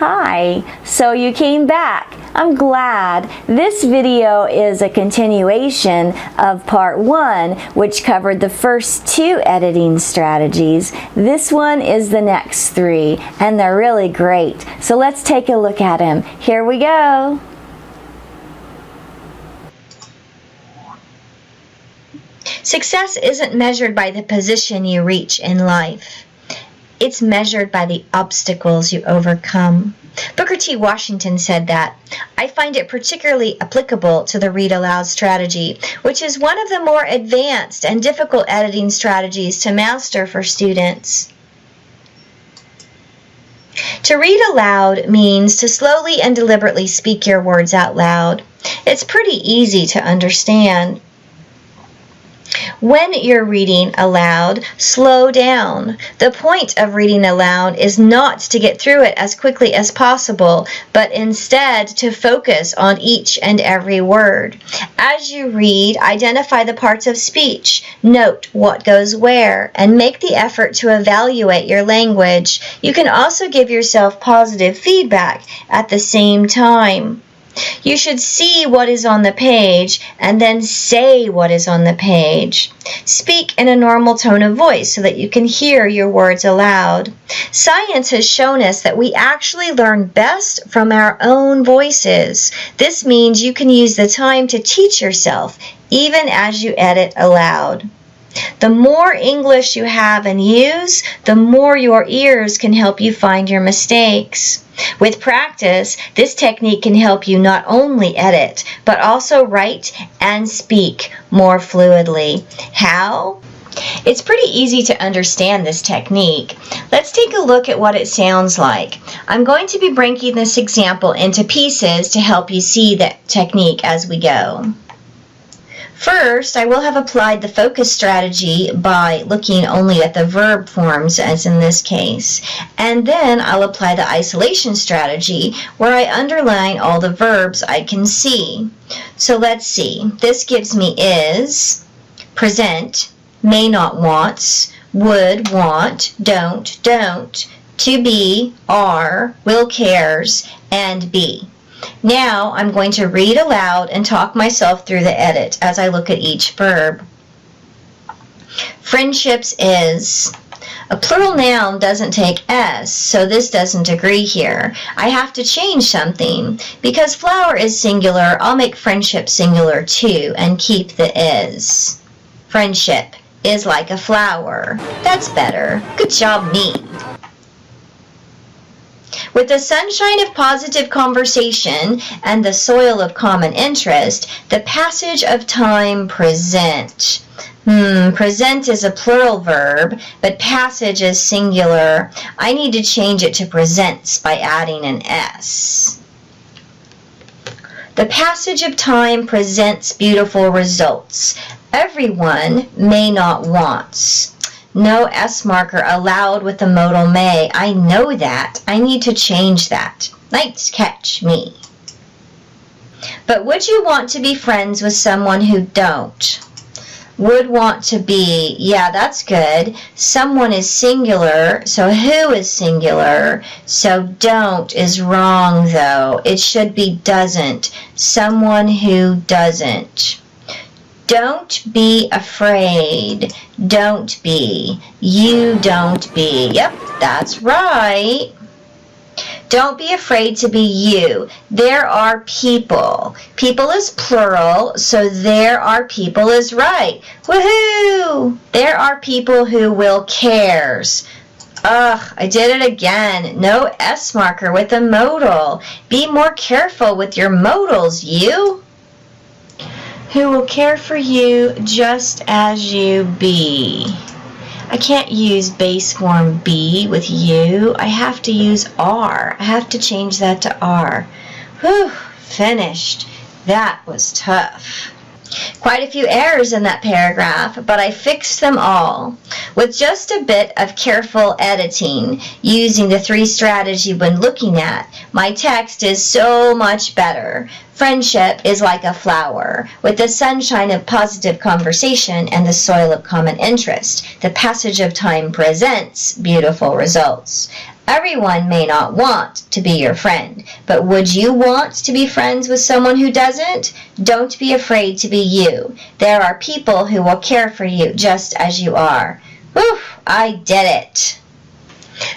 Hi, so you came back. I'm glad. This video is a continuation of part 1, which covered the first 2 editing strategies. This one is the next 3, and they're really great. So let's take a look at them. Here we go. Success isn't measured by the position you reach in life. It's measured by the obstacles you overcome. Booker T. Washington said that. I find it particularly applicable to the read aloud strategy, which is one of the more advanced and difficult editing strategies to master for students. To read aloud means to slowly and deliberately speak your words out loud. It's pretty easy to understand. When you're reading aloud, slow down. The point of reading aloud is not to get through it as quickly as possible, but instead to focus on each and every word. As you read, identify the parts of speech, note what goes where, and make the effort to evaluate your language. You can also give yourself positive feedback at the same time. You should see what is on the page and then say what is on the page. Speak in a normal tone of voice so that you can hear your words aloud. Science has shown us that we actually learn best from our own voices. This means you can use the time to teach yourself even as you edit aloud. The more English you have and use, the more your ears can help you find your mistakes. With practice, this technique can help you not only edit, but also write and speak more fluidly. How? It's pretty easy to understand this technique. Let's take a look at what it sounds like. I'm going to be breaking this example into pieces to help you see the technique as we go. First, I will have applied the focus strategy by looking only at the verb forms, as in this case. And then I'll apply the isolation strategy, where I underline all the verbs I can see. So let's see. This gives me is, present, may not wants, would want, don't, to be, are, will cares, and be. Now I'm going to read aloud and talk myself through the edit as I look at each verb. Friendships is. A plural noun doesn't take S, so this doesn't agree here. I have to change something. Because flower is singular, I'll make friendship singular too and keep the is. Friendship is like a flower. That's better. Good job, me. With the sunshine of positive conversation and the soil of common interest, the passage of time present. Present is a plural verb, but passage is singular. I need to change it to presents by adding an S. The passage of time presents beautiful results. Everyone may not wants. No S marker allowed with the modal may. I know that. I need to change that. Nice catch, me. But would you want to be friends with someone who don't? Would want to be, yeah, that's good. Someone is singular, so who is singular? So don't is wrong, though. It should be doesn't. Someone who doesn't. Don't be afraid. Don't be. You don't be. Yep, that's right. Don't be afraid to be you. There are people. People is plural, so there are people is right. Woohoo! There are people who will cares. Ugh, I did it again. No S marker with a modal. Be more careful with your modals, you. Who will care for you just as you be. I can't use base form be with you. I have to use are. I have to change that to are. Whew, finished. That was tough. Quite a few errors in that paragraph, but I fixed them all. With just a bit of careful editing, using the 3 strategy when looking at, my text is so much better. Friendship is like a flower, with the sunshine of positive conversation and the soil of common interest. The passage of time presents beautiful results. Everyone may not want to be your friend, but would you want to be friends with someone who doesn't? Don't be afraid to be you. There are people who will care for you just as you are. Whew, I did it.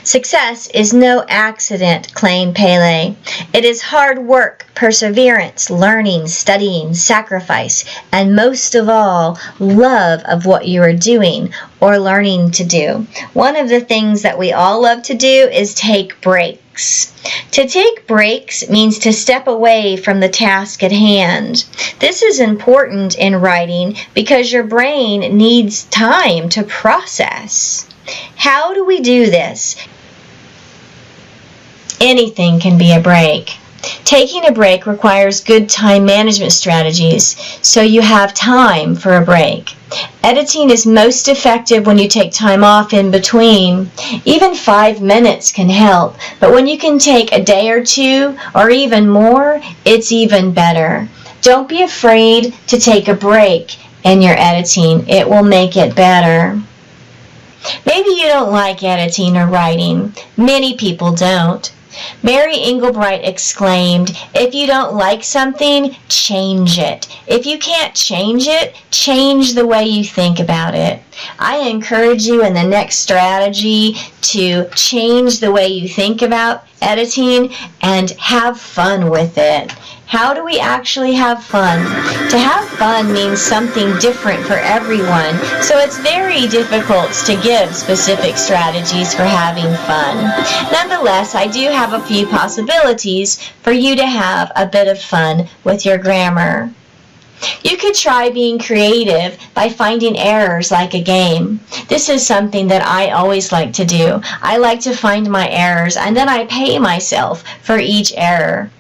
Success is no accident, claimed Pele. It is hard work, perseverance, learning, studying, sacrifice, and most of all, love of what you are doing or learning to do. One of the things that we all love to do is take breaks. To take breaks means to step away from the task at hand. This is important in writing because your brain needs time to process. How do we do this? Anything can be a break. Taking a break requires good time management strategies, so you have time for a break. Editing is most effective when you take time off in between. Even 5 minutes can help, but when you can take a day or two or even more, it's even better. Don't be afraid to take a break in your editing. It will make it better. Maybe you don't like editing or writing. Many people don't. Mary Englebright exclaimed, "If you don't like something, change it. If you can't change it, change the way you think about it." I encourage you in the next strategy to change the way you think about editing and have fun with it. How do we actually have fun? To have fun means something different for everyone, so it's very difficult to give specific strategies for having fun. Nonetheless, I do have a few possibilities for you to have a bit of fun with your grammar. You could try being creative by finding errors like a game. This is something that I always like to do. I like to find my errors and then I pay myself for each error.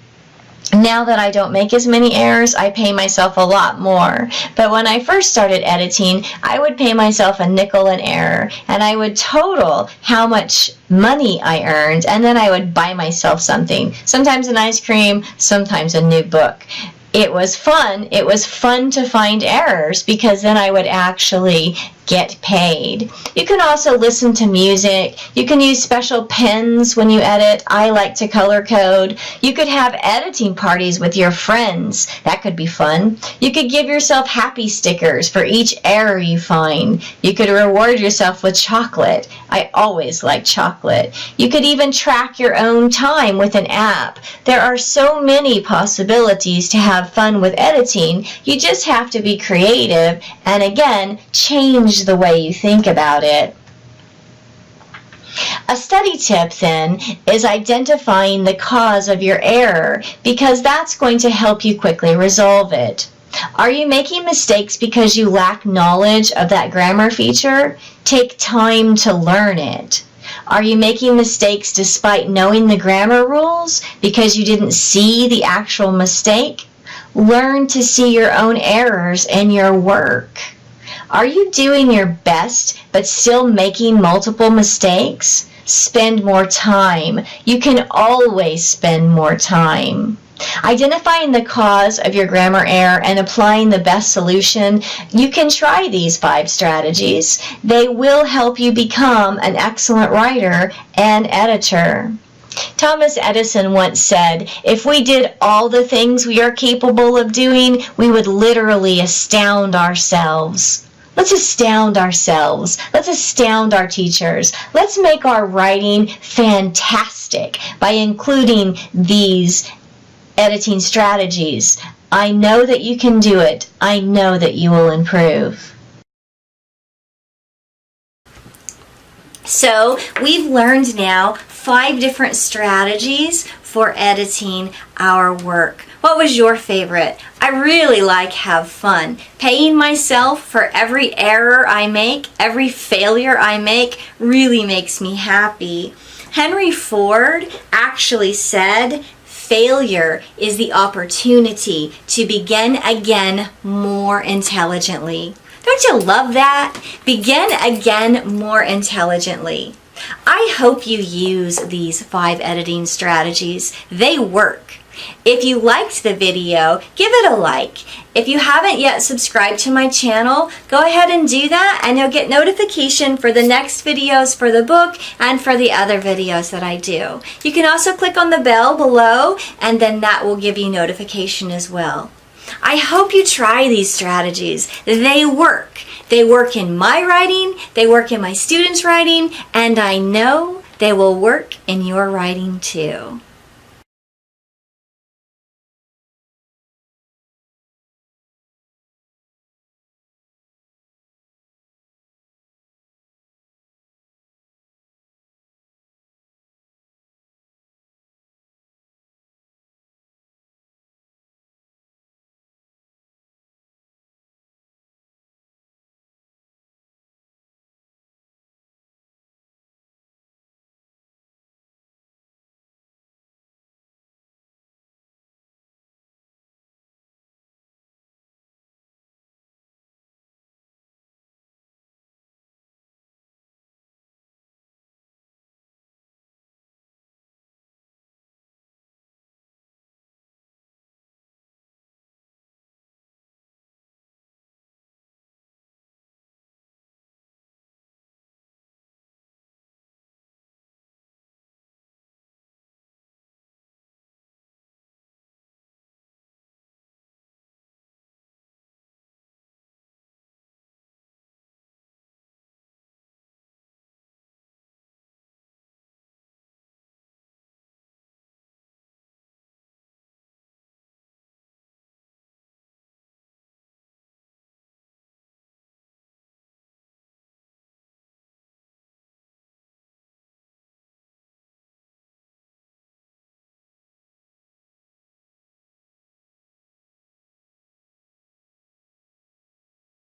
Now that I don't make as many errors, I pay myself a lot more. But when I first started editing, I would pay myself a nickel an error, and I would total how much money I earned, and then I would buy myself something. Sometimes an ice cream, sometimes a new book. It was fun. It was fun to find errors because then I would actually get paid. You can also listen to music. You can use special pens when you edit. I like to color code. You could have editing parties with your friends. That could be fun. You could give yourself happy stickers for each error you find. You could reward yourself with chocolate. I always like chocolate. You could even track your own time with an app. There are so many possibilities to have fun with editing. You just have to be creative and again, change the way you think about it. A study tip then is identifying the cause of your error because that's going to help you quickly resolve it. Are you making mistakes because you lack knowledge of that grammar feature? Take time to learn it. Are you making mistakes despite knowing the grammar rules because you didn't see the actual mistake? Learn to see your own errors in your work. Are you doing your best but still making multiple mistakes? Spend more time. You can always spend more time. Identifying the cause of your grammar error and applying the best solution, you can try these 5 strategies. They will help you become an excellent writer and editor. Thomas Edison once said, "If we did all the things we are capable of doing, we would literally astound ourselves." Let's astound ourselves. Let's astound our teachers. Let's make our writing fantastic by including these editing strategies. I know that you can do it. I know that you will improve. So we've learned now 5 different strategies for editing our work. What was your favorite? I really like have fun. Paying myself for every error I make, every failure I make, really makes me happy. Henry Ford actually said, "Failure is the opportunity to begin again more intelligently." Don't you love that? Begin again more intelligently. I hope you use these 5 editing strategies. They work. If you liked the video, give it a like. If you haven't yet subscribed to my channel, go ahead and do that and you'll get notification for the next videos for the book and for the other videos that I do. You can also click on the bell below and then that will give you notification as well. I hope you try these strategies. They work. They work in my writing, they work in my students' writing, and I know they will work in your writing too.